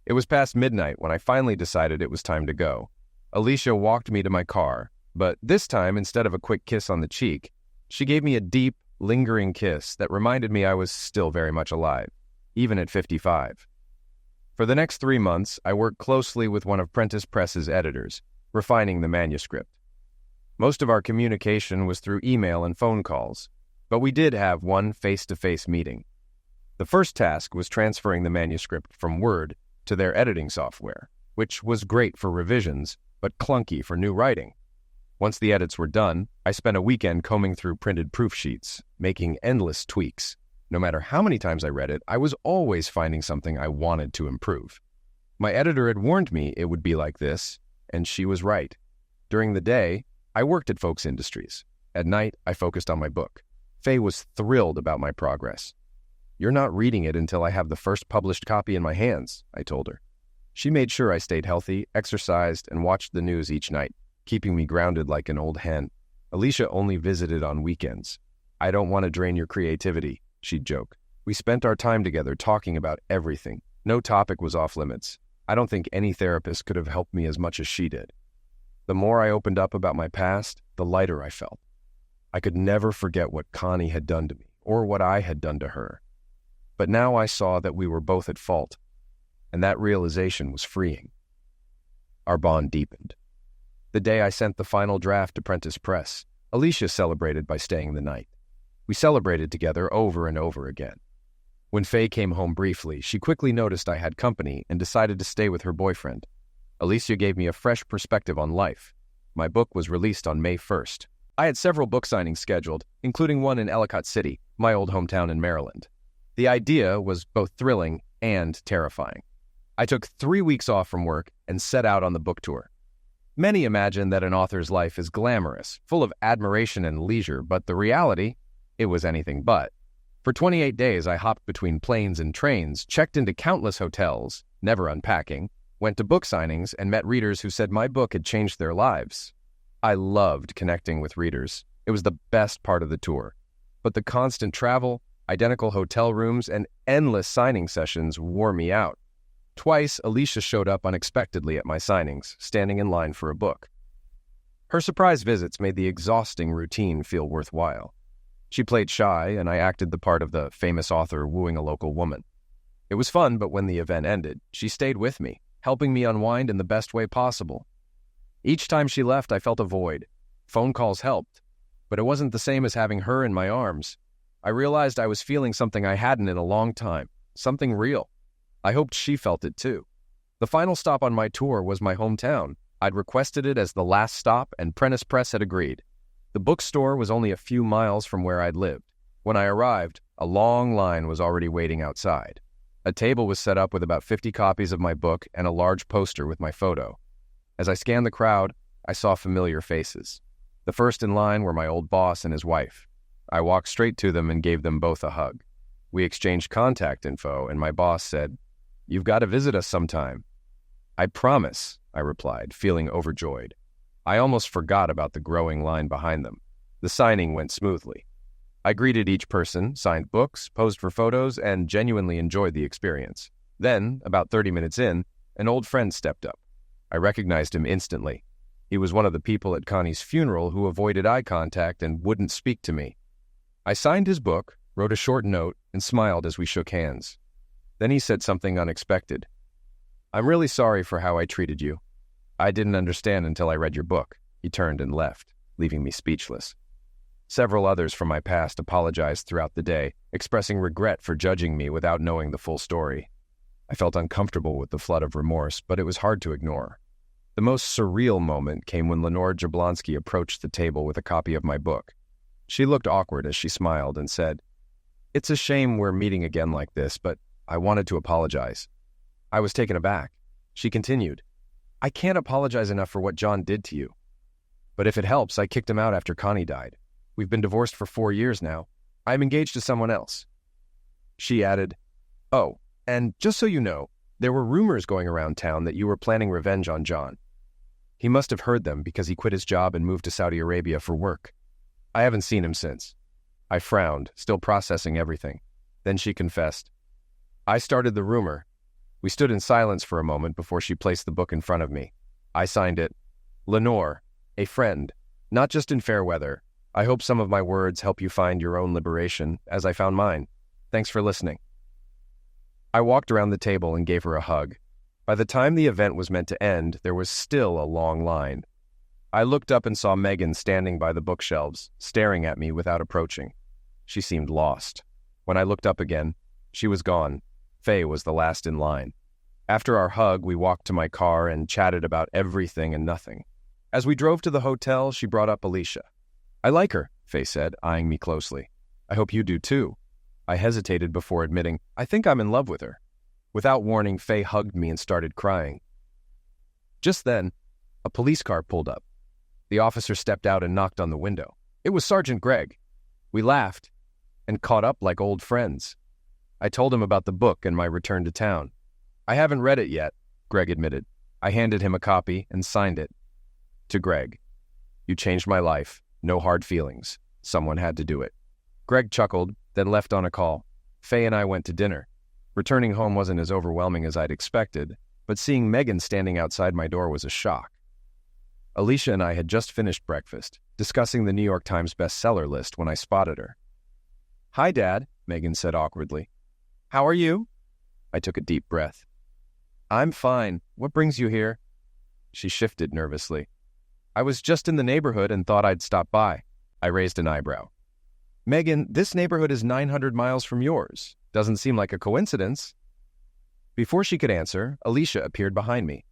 It was past midnight when I finally decided it was time to go. Alicia walked me to my car, but this time, instead of a quick kiss on the cheek, she gave me a deep, lingering kiss that reminded me I was still very much alive, even at 55. For the next 3 months, I worked closely with one of Prentice Press's editors, refining the manuscript. Most of our communication was through email and phone calls, but we did have one face-to-face meeting. The first task was transferring the manuscript from Word to their editing software, which was great for revisions, but clunky for new writing. Once the edits were done, I spent a weekend combing through printed proof sheets, making endless tweaks. No matter how many times I read it, I was always finding something I wanted to improve. My editor had warned me it would be like this, and she was right. During the day, I worked at Folks Industries. At night, I focused on my book. Faye was thrilled about my progress. "You're not reading it until I have the first published copy in my hands," I told her. She made sure I stayed healthy, exercised, and watched the news each night, keeping me grounded like an old hen. Alicia only visited on weekends. "I don't want to drain your creativity," she'd joke. We spent our time together talking about everything. No topic was off limits. I don't think any therapist could have helped me as much as she did. The more I opened up about my past, the lighter I felt. I could never forget what Connie had done to me, or what I had done to her. But now I saw that we were both at fault, and that realization was freeing. Our bond deepened. The day I sent the final draft to Prentice Press, Alicia celebrated by staying the night. We celebrated together over and over again. When Faye came home briefly, she quickly noticed I had company and decided to stay with her boyfriend. Alicia gave me a fresh perspective on life. My book was released on May 1st. I had several book signings scheduled, including one in Ellicott City, my old hometown in Maryland. The idea was both thrilling and terrifying. I took 3 weeks off from work and set out on the book tour. Many imagine that an author's life is glamorous, full of admiration and leisure, but the reality, it was anything but. For 28 days, I hopped between planes and trains, checked into countless hotels, never unpacking, went to book signings, and met readers who said my book had changed their lives. I loved connecting with readers. It was the best part of the tour. But the constant travel, identical hotel rooms, and endless signing sessions wore me out. Twice, Alicia showed up unexpectedly at my signings, standing in line for a book. Her surprise visits made the exhausting routine feel worthwhile. She played shy, and I acted the part of the famous author wooing a local woman. It was fun, but when the event ended, she stayed with me, helping me unwind in the best way possible. Each time she left, I felt a void. Phone calls helped, but it wasn't the same as having her in my arms. I realized I was feeling something I hadn't in a long time, something real. I hoped she felt it too. The final stop on my tour was my hometown. I'd requested it as the last stop, and Prentice Press had agreed. The bookstore was only a few miles from where I'd lived. When I arrived, a long line was already waiting outside. A table was set up with about 50 copies of my book and a large poster with my photo. As I scanned the crowd, I saw familiar faces. The first in line were my old boss and his wife. I walked straight to them and gave them both a hug. We exchanged contact info, and my boss said, "You've got to visit us sometime." "I promise," I replied, feeling overjoyed. I almost forgot about the growing line behind them. The signing went smoothly. I greeted each person, signed books, posed for photos, and genuinely enjoyed the experience. Then, about 30 minutes in, an old friend stepped up. I recognized him instantly. He was one of the people at Connie's funeral who avoided eye contact and wouldn't speak to me. I signed his book, wrote a short note, and smiled as we shook hands. Then he said something unexpected. "I'm really sorry for how I treated you. I didn't understand until I read your book." He turned and left, leaving me speechless. Several others from my past apologized throughout the day, expressing regret for judging me without knowing the full story. I felt uncomfortable with the flood of remorse, but it was hard to ignore. The most surreal moment came when Lenore Jablonski approached the table with a copy of my book. She looked awkward as she smiled and said, "It's a shame we're meeting again like this, but I wanted to apologize." I was taken aback. She continued, "I can't apologize enough for what John did to you. But if it helps, I kicked him out after Connie died. We've been divorced for 4 years now. I'm engaged to someone else." She added, "Oh, and just so you know, there were rumors going around town that you were planning revenge on John. He must have heard them because he quit his job and moved to Saudi Arabia for work. I haven't seen him since." I frowned, still processing everything. Then she confessed, "I started the rumor." We stood in silence for a moment before she placed the book in front of me. I signed it, "Lenore, a friend, not just in fair weather. I hope some of my words help you find your own liberation, as I found mine. Thanks for listening." I walked around the table and gave her a hug. By the time the event was meant to end, there was still a long line. I looked up and saw Megan standing by the bookshelves, staring at me without approaching. She seemed lost. When I looked up again, she was gone. Faye was the last in line. After our hug, we walked to my car and chatted about everything and nothing. As we drove to the hotel, she brought up Alicia. "I like her," Faye said, eyeing me closely. "I hope you do too." I hesitated before admitting, "I think I'm in love with her." Without warning, Faye hugged me and started crying. Just then, a police car pulled up. The officer stepped out and knocked on the window. It was Sergeant Greg. We laughed and caught up like old friends. I told him about the book and my return to town. "I haven't read it yet," Greg admitted. I handed him a copy and signed it. To Greg, "You changed my life. No hard feelings. Someone had to do it." Greg chuckled, then left on a call. Faye and I went to dinner. Returning home wasn't as overwhelming as I'd expected, but seeing Megan standing outside my door was a shock. Alicia and I had just finished breakfast, discussing the New York Times bestseller list when I spotted her. "Hi, Dad," Megan said awkwardly. "How are you?" I took a deep breath. "I'm fine. What brings you here?" She shifted nervously. "I was just in the neighborhood and thought I'd stop by." I raised an eyebrow. "Megan, this neighborhood is 900 miles from yours. Doesn't seem like a coincidence." Before she could answer, Alicia appeared behind me.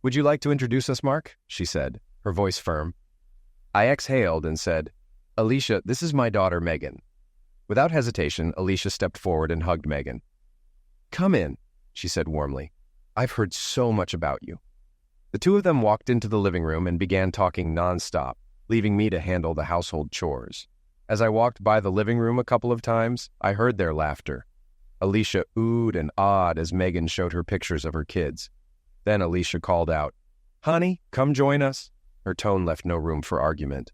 "Would you like to introduce us, Mark?" she said, her voice firm. I exhaled and said, "Alicia, this is my daughter, Megan." Without hesitation, Alicia stepped forward and hugged Megan. "Come in," she said warmly. "I've heard so much about you." The two of them walked into the living room and began talking nonstop, leaving me to handle the household chores. As I walked by the living room a couple of times, I heard their laughter. Alicia oohed and awed as Megan showed her pictures of her kids. Then Alicia called out, "Honey, come join us." Her tone left no room for argument.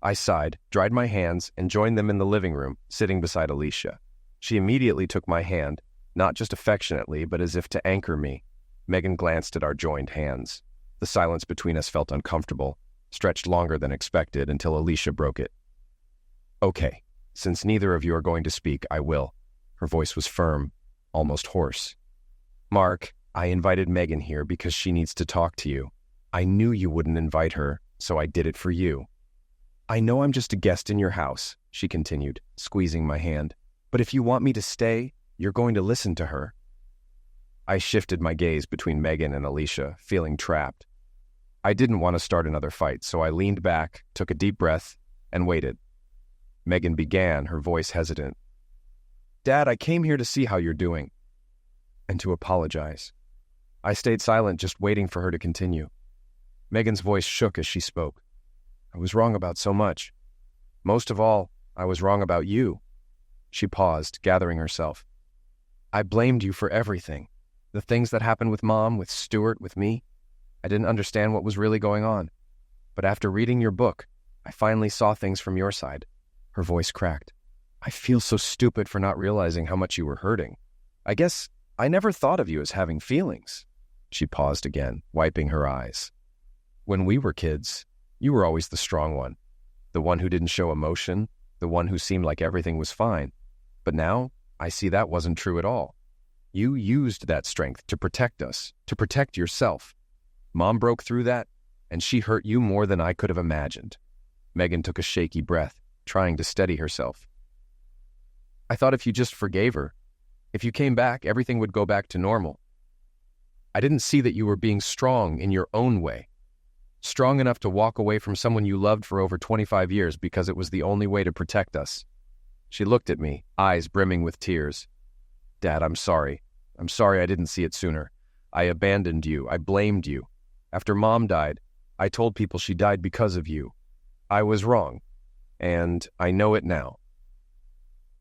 I sighed, dried my hands, and joined them in the living room, sitting beside Alicia. She immediately took my hand, not just affectionately, but as if to anchor me. Megan glanced at our joined hands. The silence between us felt uncomfortable, stretched longer than expected until Alicia broke it. "Okay, since neither of you are going to speak, I will." Her voice was firm, almost hoarse. "Mark, I invited Megan here because she needs to talk to you. I knew you wouldn't invite her, so I did it for you. I know I'm just a guest in your house," she continued, squeezing my hand. "But if you want me to stay, you're going to listen to her." I shifted my gaze between Megan and Alicia, feeling trapped. I didn't want to start another fight, so I leaned back, took a deep breath, and waited. Megan began, her voice hesitant. "Dad, I came here to see how you're doing." And to apologize. I stayed silent, just waiting for her to continue. Megan's voice shook as she spoke. "I was wrong about so much. Most of all, I was wrong about you." She paused, gathering herself. "I blamed you for everything. The things that happened with Mom, with Stuart, with me. I didn't understand what was really going on. But after reading your book, I finally saw things from your side." Her voice cracked. "I feel so stupid for not realizing how much you were hurting. I guess I never thought of you as having feelings." She paused again, wiping her eyes. "When we were kids, you were always the strong one, the one who didn't show emotion, the one who seemed like everything was fine. But now, I see that wasn't true at all. You used that strength to protect us, to protect yourself. Mom broke through that, and she hurt you more than I could have imagined." Megan took a shaky breath, trying to steady herself. "I thought if you just forgave her, if you came back, everything would go back to normal." I didn't see that you were being strong in your own way. Strong enough to walk away from someone you loved for over 25 years because it was the only way to protect us." She looked at me, eyes brimming with tears. "Dad, I'm sorry. I'm sorry I didn't see it sooner. I abandoned you. I blamed you. After Mom died, I told people she died because of you. I was wrong, and I know it now."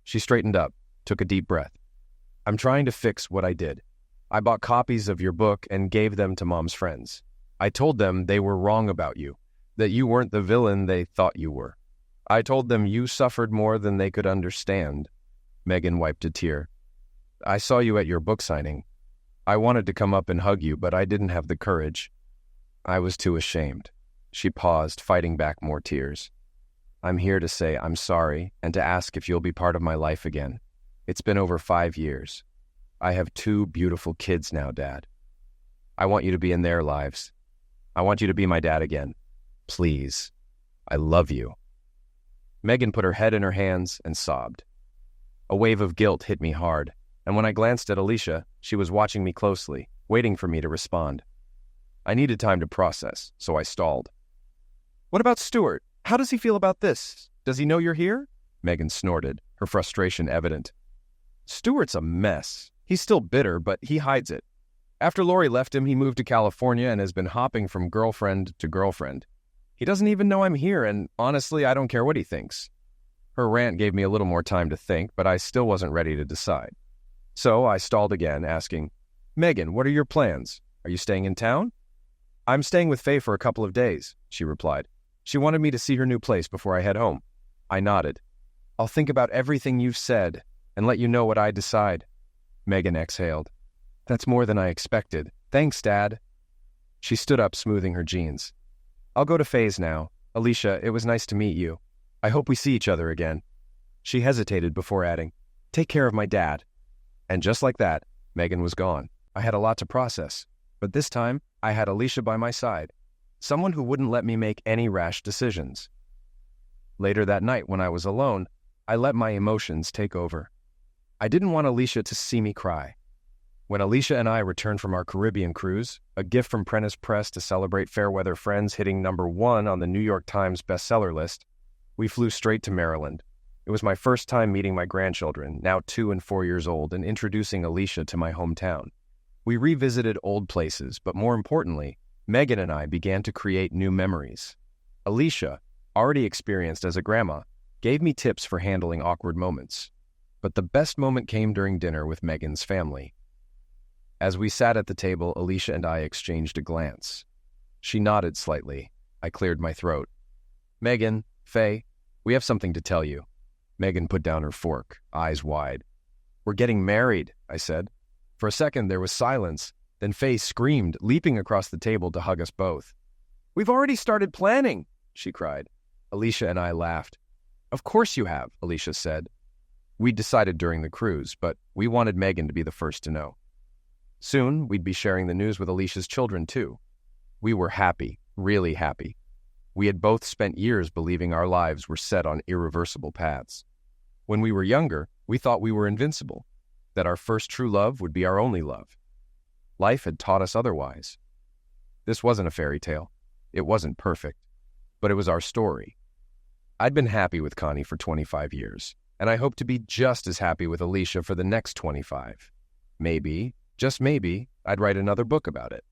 She straightened up, took a deep breath. "I'm trying to fix what I did. I bought copies of your book and gave them to Mom's friends. I told them they were wrong about you, that you weren't the villain they thought you were. I told them you suffered more than they could understand." Megan wiped a tear. "I saw you at your book signing. I wanted to come up and hug you, but I didn't have the courage. I was too ashamed." She paused, fighting back more tears. "I'm here to say I'm sorry and to ask if you'll be part of my life again. It's been over 5 years. I have 2 beautiful kids now, Dad. I want you to be in their lives. I want you to be my dad again. Please. I love you." Megan put her head in her hands and sobbed. A wave of guilt hit me hard, and when I glanced at Alicia, she was watching me closely, waiting for me to respond. I needed time to process, so I stalled. "What about Stuart? How does he feel about this? Does he know you're here?" Megan snorted, her frustration evident. "Stuart's a mess. He's still bitter, but he hides it. After Lori left him, he moved to California and has been hopping from girlfriend to girlfriend. He doesn't even know I'm here, and honestly, I don't care what he thinks." Her rant gave me a little more time to think, but I still wasn't ready to decide. So I stalled again, asking, "Megan, what are your plans? Are you staying in town?" "I'm staying with Faye for a couple of days," she replied. "She wanted me to see her new place before I head home." I nodded. "I'll think about everything you've said and let you know what I decide." Megan exhaled. "That's more than I expected. Thanks, Dad." She stood up, smoothing her jeans. "I'll go to Faye's now. Alicia, it was nice to meet you. I hope we see each other again." She hesitated before adding, "Take care of my dad." And just like that, Megan was gone. I had a lot to process, but this time I had Alicia by my side, someone who wouldn't let me make any rash decisions. Later that night, when I was alone, I let my emotions take over. I didn't want Alicia to see me cry. When Alicia and I returned from our Caribbean cruise, a gift from Prentice Press to celebrate Fairweather Friends hitting #1 on the New York Times bestseller list, we flew straight to Maryland. It was my first time meeting my grandchildren, now 2 and 4 years old, and introducing Alicia to my hometown. We revisited old places, but more importantly, Megan and I began to create new memories. Alicia, already experienced as a grandma, gave me tips for handling awkward moments. But the best moment came during dinner with Megan's family. As we sat at the table, Alicia and I exchanged a glance. She nodded slightly. I cleared my throat. "Megan, Faye, we have something to tell you." Megan put down her fork, eyes wide. "We're getting married," I said. For a second, there was silence. Then Faye screamed, leaping across the table to hug us both. "We've already started planning," she cried. Alicia and I laughed. "Of course you have," Alicia said. We decided during the cruise, but we wanted Megan to be the first to know. Soon, we'd be sharing the news with Alicia's children, too. We were happy, really happy. We had both spent years believing our lives were set on irreversible paths. When we were younger, we thought we were invincible, that our first true love would be our only love. Life had taught us otherwise. This wasn't a fairy tale. It wasn't perfect, but it was our story. I'd been happy with Connie for 25 years, and I hope to be just as happy with Alicia for the next 25. Maybe, just maybe, I'd write another book about it.